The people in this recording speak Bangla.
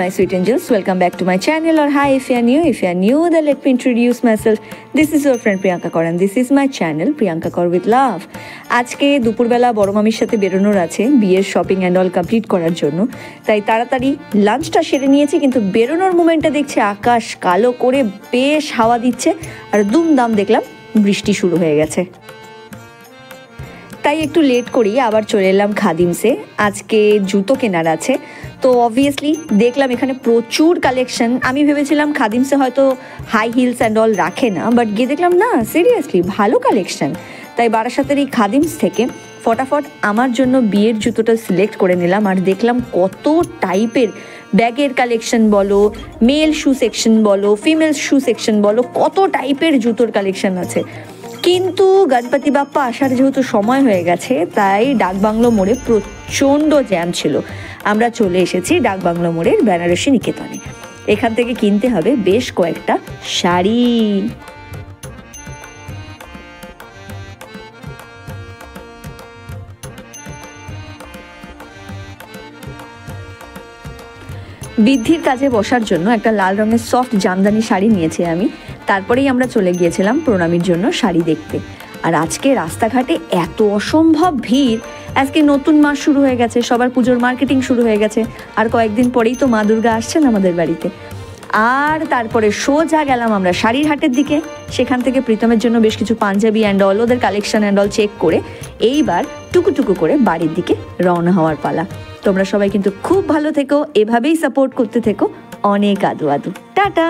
my sweet angels, welcome back to my channel, or hi if you are new then let me introduce myself. This is your friend Priyanka Kaur and this is my channel Priyanka Kaur with love. আজকে দুপুরবেলা বড় মামির সাথে বেরোনোর আছে বিয়ের শপিং অ্যান্ড অল কমপ্লিট করার জন্য, তাই তাড়াতাড়ি লাঞ্চটা সেরে নিয়েছি। কিন্তু বেরোনোর মোমেন্টটা দেখছি আকাশ কালো করে বেশ হাওয়া দিচ্ছে আর দুমদাম দেখলাম বৃষ্টি শুরু হয়ে গেছে, তাই একটু লেট করি আবার চলে এলাম খাদিমসে। আজকে জুতো কেনার আছে, তো অবভিয়াসলি দেখলাম এখানে প্রচুর কালেকশন। আমি ভেবেছিলাম খাদিমসে হয়তো হাই হিলস অ্যান্ড অল রাখে না, বাট গিয়ে দেখলাম না, সিরিয়াসলি ভালো কালেকশন। তাই বারাসাতের এই খাদিমস থেকে ফটাফট আমার জন্য বিয়ের জুতোটা সিলেক্ট করে নিলাম। আর দেখলাম কত টাইপের ব্যাগের কালেকশন বলো, মেল শু সেকশন বলো, ফিমেল শু সেকশন বলো, কত টাইপের জুতোর কালেকশন আছে। কিন্তু গণপতি বাপ্পা আসার যেহেতু সময় হয়ে গেছে, তাই ডাকবাংলো মোড়ে প্রচণ্ড জ্যাম ছিল। আমরা চলে এসেছি ডাকবাংলো মোড়ের বেনারসি নিকেতনে। এখান থেকে কিনতে হবে বেশ কয়েকটা শাড়ি। বৃদ্ধির কাজে বসার জন্য একটা লাল রঙের সফট জামদানি শাড়ি নিয়েছি আমি। তারপরেই আমরা চলে গিয়েছিলাম প্রণামীর জন্য শাড়ি দেখতে। আর আজকে রাস্তাঘাটে এত অসম্ভব ভিড়, আজকে নতুন মাস শুরু হয়ে গেছে, সবার পুজোর মার্কেটিং শুরু হয়ে গেছে। আর কয়েকদিন পরেই তো মা দুর্গা আসছেন আমাদের বাড়িতে। আর তারপরে সোজা গেলাম আমরা শাড়ির হাটের দিকে। সেখান থেকে প্রীতমের জন্য বেশ কিছু পাঞ্জাবি অ্যান্ড অল, ওদের কালেকশন অ্যান্ড অল চেক করে এইবার টুকু করে বাড়ির দিকে রওনা হওয়ার পালা। তোমরা সবাই কিন্তু খুব ভালো থেকো, এভাবেই সাপোর্ট করতে থেকো। অনেক আদু টাটা।